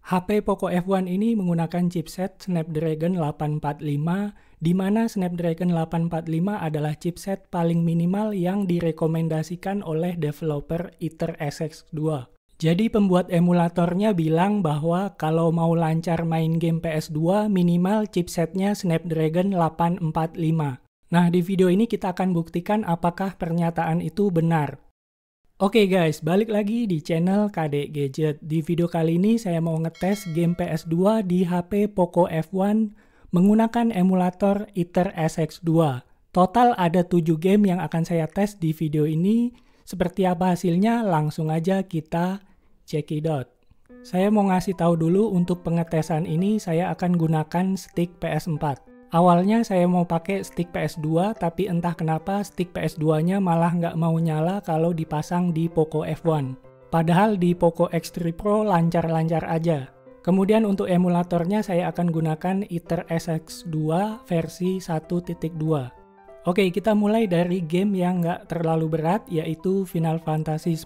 HP Poco F1 ini menggunakan chipset Snapdragon 845, di mana Snapdragon 845 adalah chipset paling minimal yang direkomendasikan oleh developer EtherSX2. Jadi pembuat emulatornya bilang bahwa kalau mau lancar main game PS2 minimal chipsetnya Snapdragon 845. Nah, di video ini kita akan buktikan apakah pernyataan itu benar. Oke guys, balik lagi di channel KD Gadget. Di video kali ini saya mau ngetes game PS2 di HP Poco F1 menggunakan emulator EtherSX2. Total ada 7 game yang akan saya tes di video ini. Seperti apa hasilnya? Langsung aja kita cekidot. Saya mau ngasih tahu dulu untuk pengetesan ini saya akan gunakan stick PS4. Awalnya saya mau pakai stick PS2, tapi entah kenapa stick PS2-nya malah nggak mau nyala kalau dipasang di Poco F1. Padahal di Poco X3 Pro lancar-lancar aja. Kemudian untuk emulatornya saya akan gunakan EtherSX2 versi 1.2. Oke, kita mulai dari game yang nggak terlalu berat, yaitu Final Fantasy X.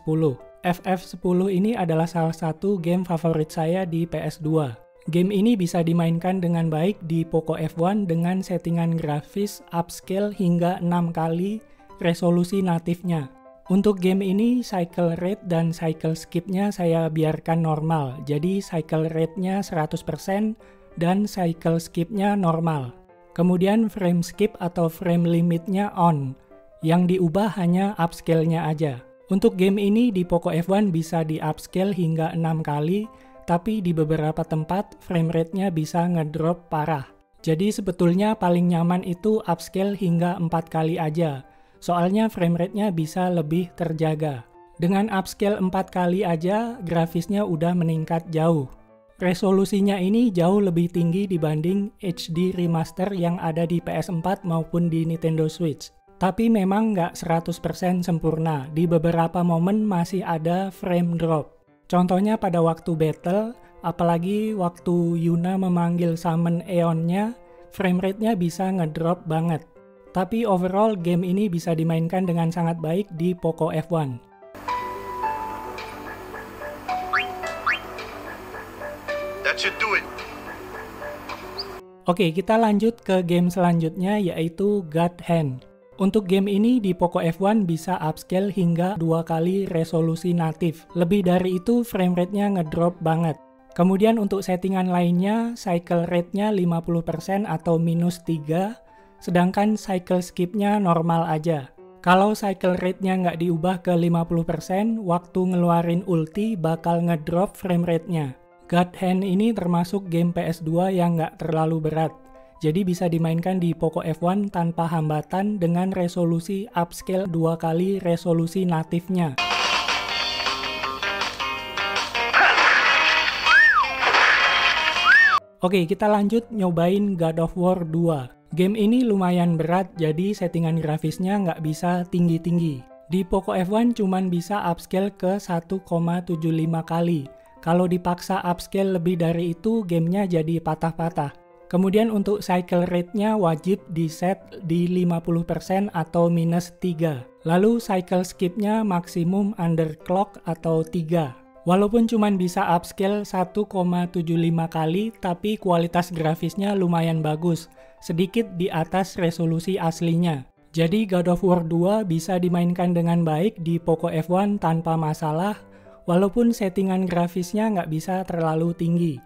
FF10 ini adalah salah satu game favorit saya di PS2. Game ini bisa dimainkan dengan baik di Poco F1 dengan settingan grafis upscale hingga 6 kali resolusi natifnya. Untuk game ini, cycle rate dan cycle skip-nya saya biarkan normal. Jadi cycle rate-nya 100% dan cycle skip-nya normal. Kemudian frame skip atau frame limit-nya on. Yang diubah hanya upscale-nya aja. Untuk game ini di Poco F1 bisa di upscale hingga 6 kali, tapi di beberapa tempat frame rate-nya bisa ngedrop parah. Jadi sebetulnya paling nyaman itu upscale hingga 4 kali aja. Soalnya frame rate-nya bisa lebih terjaga. Dengan upscale 4 kali aja, grafisnya udah meningkat jauh. Resolusinya ini jauh lebih tinggi dibanding HD remaster yang ada di PS4 maupun di Nintendo Switch. Tapi memang nggak 100% sempurna. Di beberapa momen masih ada frame drop. Contohnya pada waktu battle, apalagi waktu Yuna memanggil summon Aeon-nya, frame rate-nya bisa ngedrop banget. Tapi overall game ini bisa dimainkan dengan sangat baik di Poco F1. That should do it. Oke, kita lanjut ke game selanjutnya yaitu God Hand. Untuk game ini di Poco F1 bisa upscale hingga 2 kali resolusi natif. Lebih dari itu frame rate-nya ngedrop banget. Kemudian untuk settingan lainnya, cycle rate-nya 50% atau -3, sedangkan cycle skip-nya normal aja. Kalau cycle rate-nya nggak diubah ke 50%, waktu ngeluarin ulti bakal ngedrop frame rate-nya. God Hand ini termasuk game PS2 yang nggak terlalu berat. Jadi bisa dimainkan di Poco F1 tanpa hambatan dengan resolusi upscale 2 kali resolusi natifnya. Oke, kita lanjut nyobain God of War 2. Game ini lumayan berat, jadi settingan grafisnya nggak bisa tinggi-tinggi. Di Poco F1 cuman bisa upscale ke 1,75 kali. Kalau dipaksa upscale lebih dari itu, gamenya jadi patah-patah. Kemudian untuk cycle rate-nya wajib di-set di 50% atau -3. Lalu cycle skip-nya maksimum underclock atau 3. Walaupun cuma bisa upscale 1,75 kali, tapi kualitas grafisnya lumayan bagus, sedikit di atas resolusi aslinya. Jadi God of War 2 bisa dimainkan dengan baik di Poco F1 tanpa masalah, walaupun settingan grafisnya nggak bisa terlalu tinggi.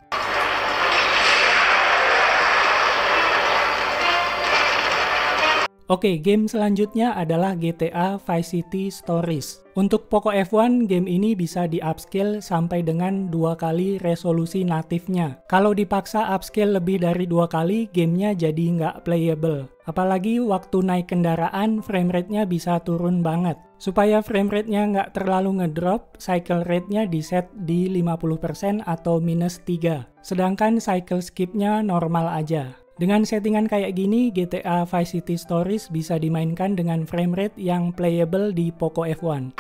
Oke, game selanjutnya adalah GTA Vice City Stories. Untuk Poco F1, game ini bisa di-upscale sampai dengan 2 kali resolusi natifnya. Kalau dipaksa upscale lebih dari 2 kali, gamenya jadi nggak playable. Apalagi waktu naik kendaraan, frame rate-nya bisa turun banget. Supaya frame rate-nya nggak terlalu ngedrop, cycle rate-nya di-set di 50% atau -3. Sedangkan cycle skip-nya normal aja. Dengan settingan kayak gini, GTA Vice City Stories bisa dimainkan dengan frame rate yang playable di Poco F1.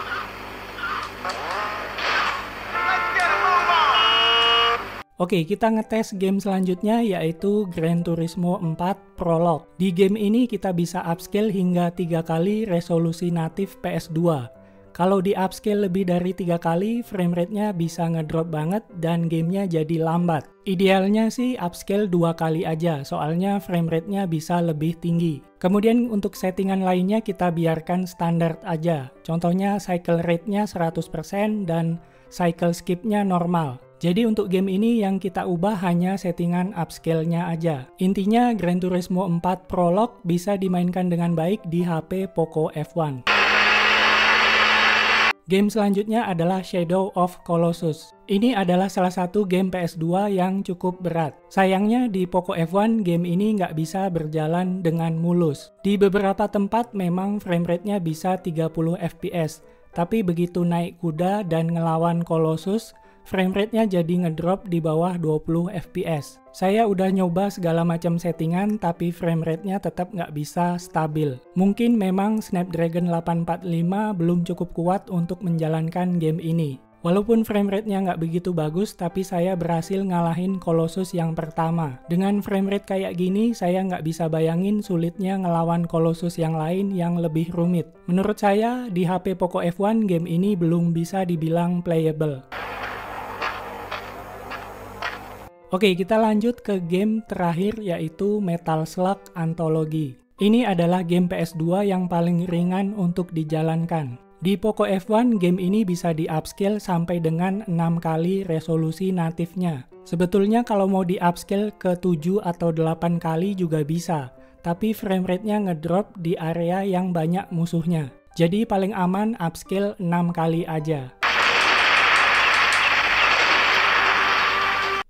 Oke, kita ngetes game selanjutnya yaitu Gran Turismo 4 Prologue. Di game ini kita bisa upscale hingga 3 kali resolusi natif PS2. Kalau di upscale lebih dari 3 kali, frame rate-nya bisa ngedrop banget dan gamenya jadi lambat. Idealnya sih upscale 2 kali aja, soalnya frame rate-nya bisa lebih tinggi. Kemudian untuk settingan lainnya kita biarkan standar aja. Contohnya cycle rate-nya 100% dan cycle skip-nya normal. Jadi untuk game ini yang kita ubah hanya settingan upscale-nya aja. Intinya Gran Turismo 4 Prologue bisa dimainkan dengan baik di HP Poco F1. Game selanjutnya adalah Shadow of Colossus. Ini adalah salah satu game PS2 yang cukup berat. Sayangnya di Poco F1 game ini nggak bisa berjalan dengan mulus. Di beberapa tempat memang frame rate-nya bisa 30 fps, tapi begitu naik kuda dan ngelawan Colossus, frame rate-nya jadi ngedrop di bawah 20 fps. Saya udah nyoba segala macam settingan, tapi frame rate-nya tetap nggak bisa stabil. Mungkin memang Snapdragon 845 belum cukup kuat untuk menjalankan game ini. Walaupun frame rate-nya nggak begitu bagus, tapi saya berhasil ngalahin Colossus yang pertama. Dengan frame rate kayak gini, saya nggak bisa bayangin sulitnya ngelawan Colossus yang lain yang lebih rumit. Menurut saya, di HP Poco F1 game ini belum bisa dibilang playable. Oke, kita lanjut ke game terakhir yaitu Metal Slug Anthology. Ini adalah game PS2 yang paling ringan untuk dijalankan. Di Poco F1, game ini bisa di-upscale sampai dengan 6 kali resolusi natifnya. Sebetulnya kalau mau di-upscale ke 7 atau 8 kali juga bisa, tapi frame rate-nya ngedrop di area yang banyak musuhnya. Jadi paling aman upscale 6 kali aja.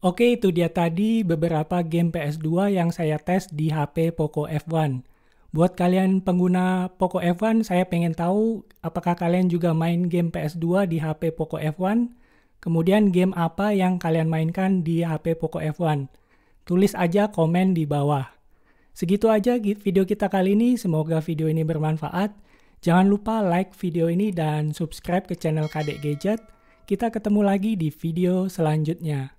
Oke, itu dia tadi beberapa game PS2 yang saya tes di HP Poco F1. Buat kalian pengguna Poco F1, saya pengen tahu apakah kalian juga main game PS2 di HP Poco F1? Kemudian game apa yang kalian mainkan di HP Poco F1? Tulis aja komen di bawah. Segitu aja video kita kali ini, semoga video ini bermanfaat. Jangan lupa like video ini dan subscribe ke channel Kadek Gadget. Kita ketemu lagi di video selanjutnya.